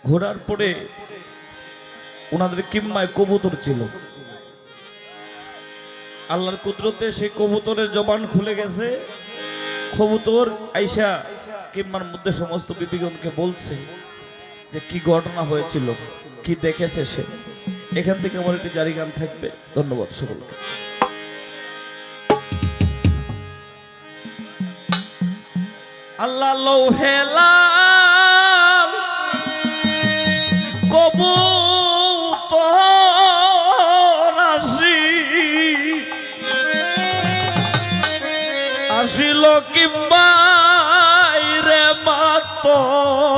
ঘোরার পরে ওনাদের কিম্মায় কবুতর ছিল। আল্লাহর কুদরতে সেই কবুতরের জবান খুলে গেছে। কবুতর আইসা কিম্মার মধ্যে সমস্ত বিবিগণকে বলছে যে কি ঘটনা হয়েছিল, কি দেখেছে সে। এখান থেকে আমার একটি জারি গান থাকবে। ধন্যবাদ সকলকে। আল্লাহ লৌহেলাল কবুতর আসিল কিম্বাই রে মাতম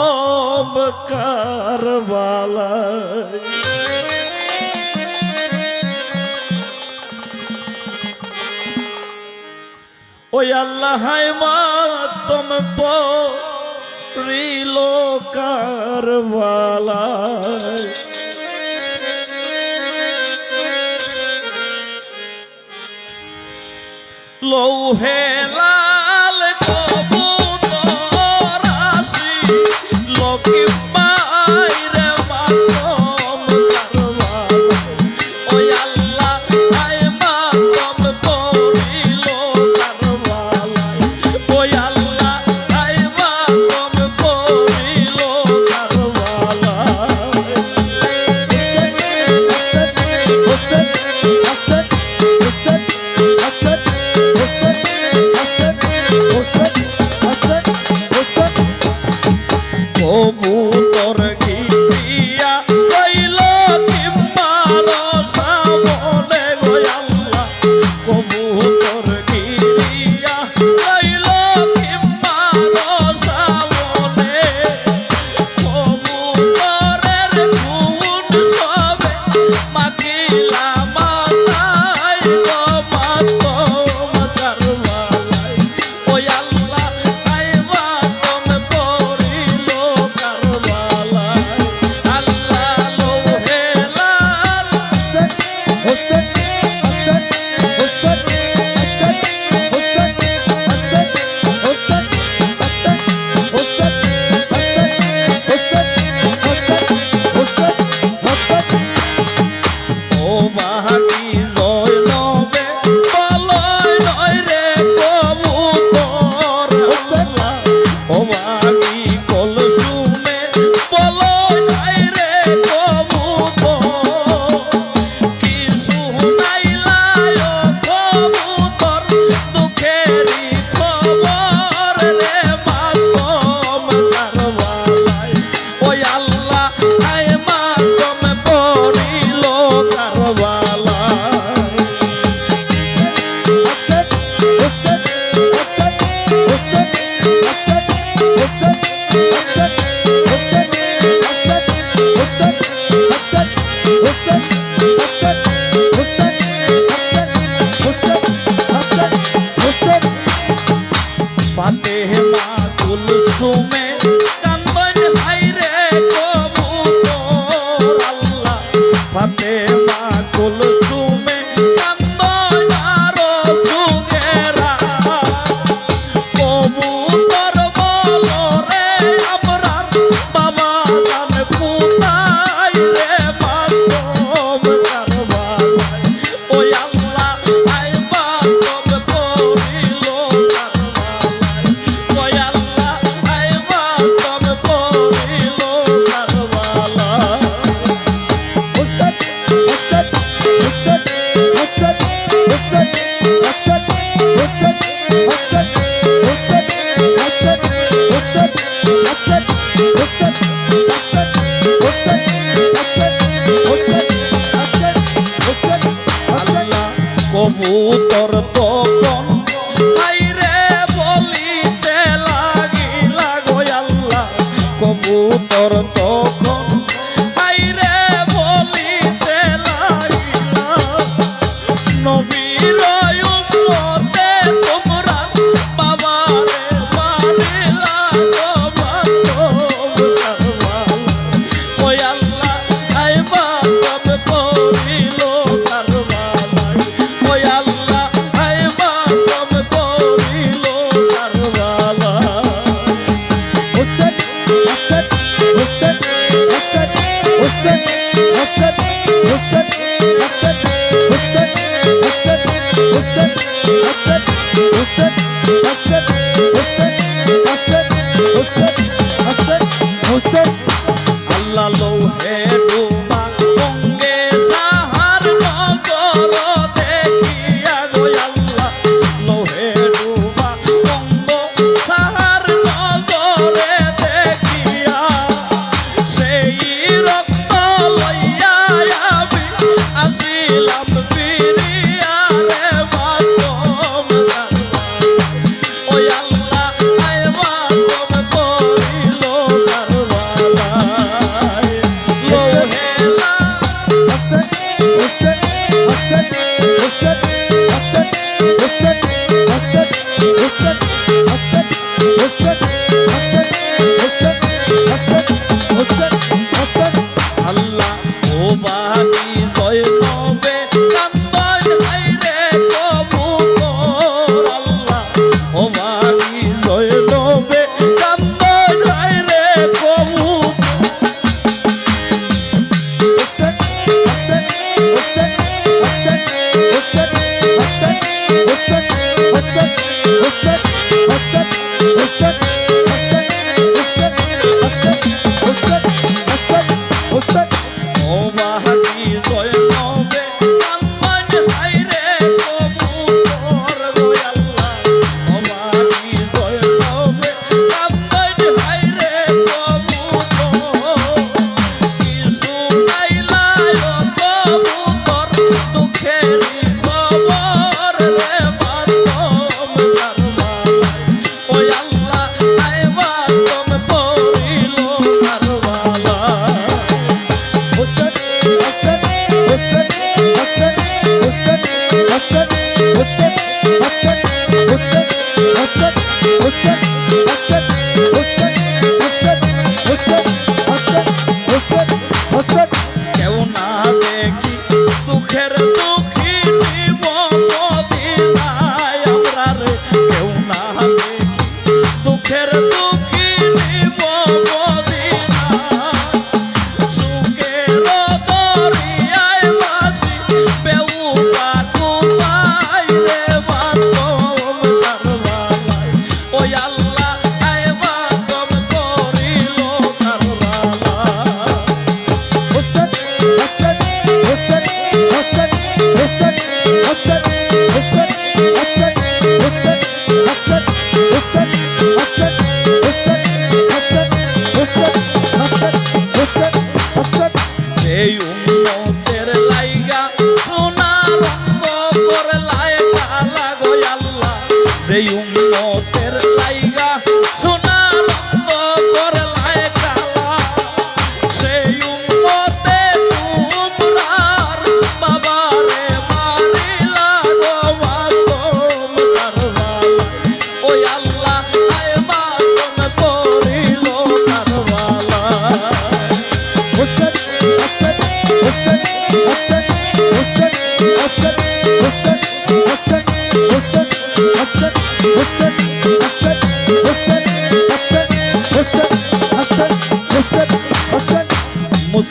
কারবালায়। ওই আল্লাহ মাতম পরিল কারবালায়। লৌহে লাল কবুতর আসিল কিম্বাই রে মাতম কারবালায়। ওই আল্লাহ মাতম পরিল কারবালায়। ওই আল্লাহ মাতম পরিল কারবালায়। কবুতর গিয়া রইল কিম্মার সামনে গো আল্লাহ। কবুতর গিয়া রইল কিম্মার সামনে। কবুতরের খুন সবে মাখিলা মাথায় গো মাতম কারবালায়। ওই আল্লাহ মাতম পরিল কারবালায়। আল্লাহ লৌহে লাল ও বাহাকি জয় নবে বলয় নয় রে কবুতর আল্লাহ। ও বাহাকি কল শুনে বলয় নয় রে কবুতর। কি শুনাইলায় কবুতর দুঃখেরই খবর রে মাতম কারবালায়। ওই আল্লাহ মাতম পরিল কারবালায়। ফাতেমা কুলসুমে কান্দন হাইরে কবুতর আল্লাহ। ফাতেমা কুলসুমে কান্দন আরো সুগেরা। কবুতর বলো রে আমরার বাবা জান কোথায় রে মাতম কারবালায়। ওই আল্লাহ মাতম পরিল কারবালায়। ওই আল্লাহ মাতম পরিল কারবালায়। আল্লাহ কবুতর তখন হাইরে বলিতে লাগিলা গো আল্লাহ। কবুতর তখন হাইরে বলিতে লাগিলা। নবীর উম্মতে তোমরা বাবারে মারিলা গো মাতম কারবালায়। ওই আল্লাহ মাতম পরিল কারবালায়। ওই আল্লাহ মাতম পরিল কারবালায়।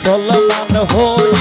মুসলমান হই